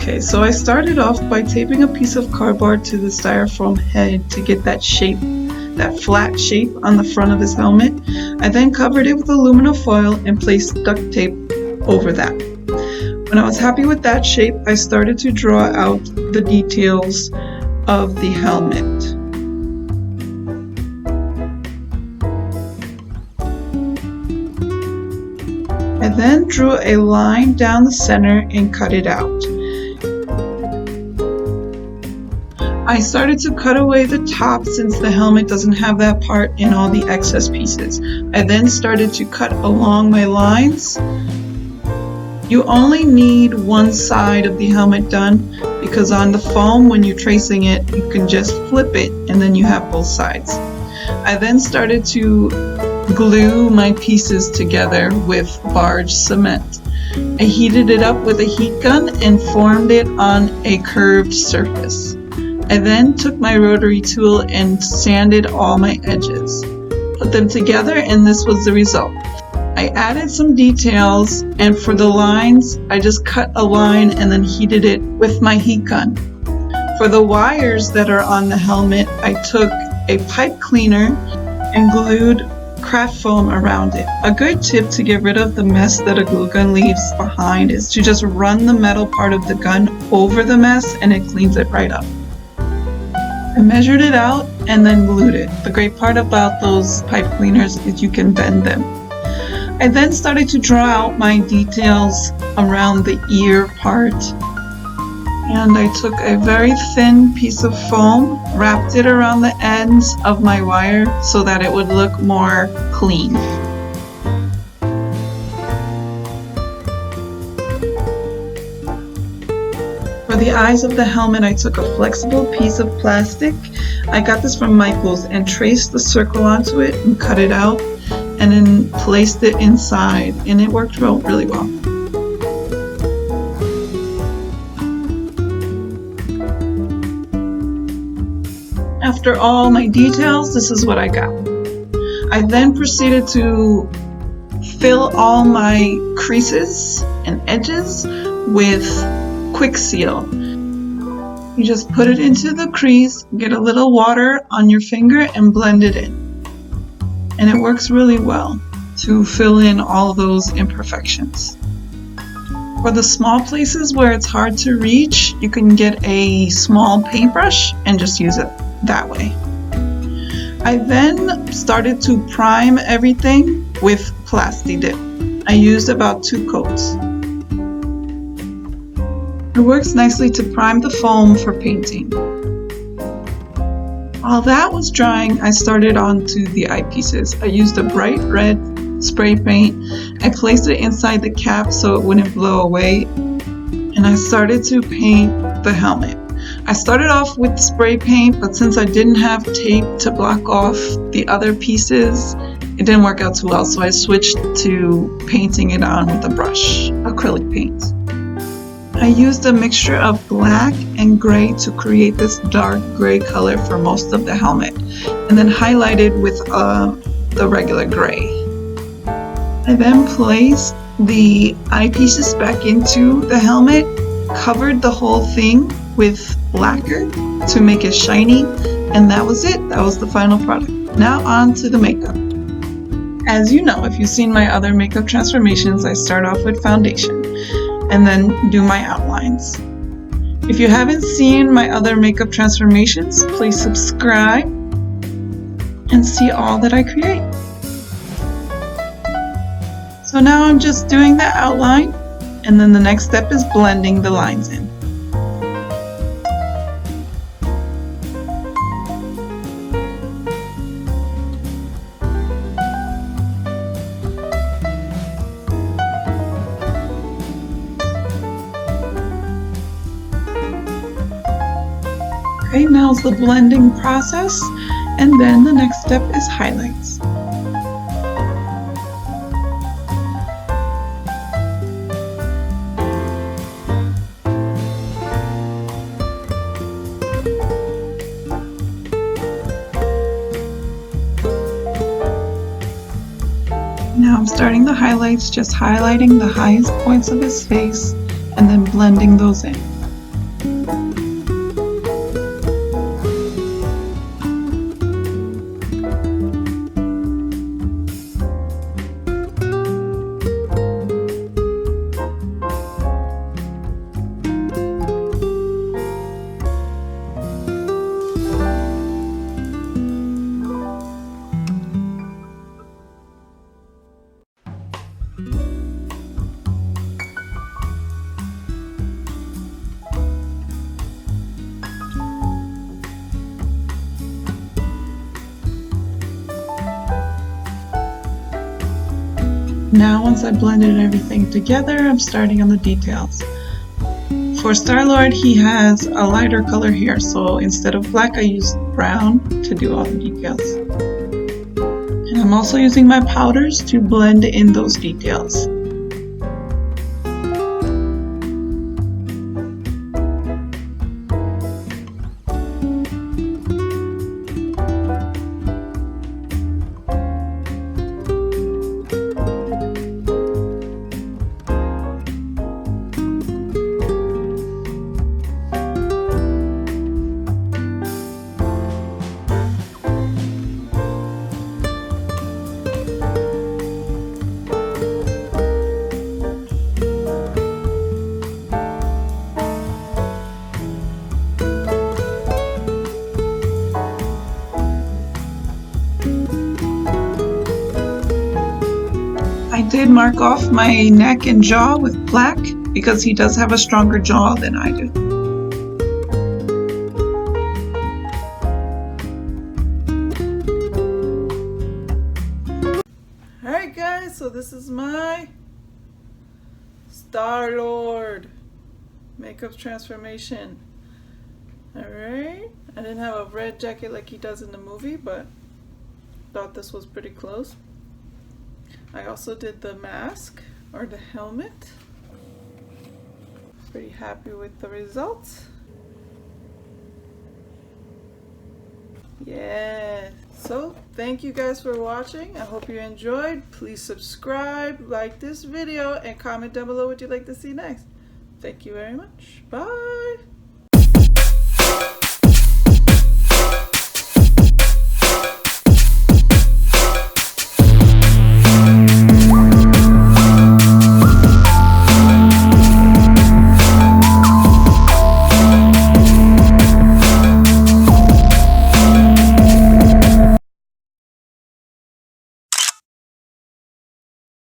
Okay, so I started off by taping a piece of cardboard to the styrofoam head to get that shape, that flat shape on the front of his helmet. I then covered it with aluminum foil and placed duct tape over that. When I was happy with that shape, I started to draw out the details of the helmet. I then drew a line down the center and cut it out. I started to cut away the top since the helmet doesn't have that part in all the excess pieces. I then started to cut along my lines. You only need one side of the helmet done because on the foam, when you're tracing it, you can just flip it and then you have both sides. I then started to glue my pieces together with barge cement. I heated it up with a heat gun and formed it on a curved surface. I then took my rotary tool and sanded all my edges. Put them together and this was the result. I added some details, and for the lines, I just cut a line and then heated it with my heat gun. For the wires that are on the helmet, I took a pipe cleaner and glued craft foam around it. A good tip to get rid of the mess that a glue gun leaves behind is to just run the metal part of the gun over the mess and it cleans it right up. I measured it out and then glued it. The great part about those pipe cleaners is you can bend them. I then started to draw out my details around the ear part. And I took a very thin piece of foam, wrapped it around the ends of my wire so that it would look more clean. For the eyes of the helmet, I took a flexible piece of plastic. I got this from Michael's and traced the circle onto it and cut it out and then placed it inside, and it worked really well. After all my details, this is what I got. I then proceeded to fill all my creases and edges with Quick Seal. You just put it into the crease, get a little water on your finger and blend it in. And it works really well to fill in all those imperfections. For the small places where it's hard to reach, you can get a small paintbrush and just use it that way. I then started to prime everything with Plasti Dip. I used about 2 coats. It works nicely to prime the foam for painting. While that was drying, I started onto the eyepieces. I used a bright red spray paint. I placed it inside the cap so it wouldn't blow away, and I started to paint the helmet. I started off with spray paint, but since I didn't have tape to block off the other pieces, it didn't work out too well, so I switched to painting it on with a brush, acrylic paint. I used a mixture of black and gray to create this dark gray color for most of the helmet, and then highlighted with the regular gray. I then placed the eyepieces back into the helmet, covered the whole thing with lacquer to make it shiny, and that was it. That was the final product. Now on to the makeup. As you know, if you've seen my other makeup transformations, I start off with foundation and then do my outlines. If you haven't seen my other makeup transformations, please subscribe and see all that I create. So now I'm just doing the outline, and then the next step is blending the lines in. Okay, now's the blending process, and then the next step is highlights. Now I'm starting the highlights, just highlighting the highest points of his face and then blending those in. Now once I blended everything together, I'm starting on the details. For Star-Lord, he has a lighter color here, so instead of black I used brown to do all the details. And I'm also using my powders to blend in those details. I did mark off my neck and jaw with black because he does have a stronger jaw than I do. Alright guys, so this is my Star-Lord makeup transformation. Alright, I didn't have a red jacket like he does in the movie, but thought this was pretty close. I also did the mask or the helmet. Pretty happy with the results. Yeah, so thank you guys for watching. I hope you enjoyed. Please subscribe, like this video, and comment down below what you'd like to see next. Thank you very much. Bye.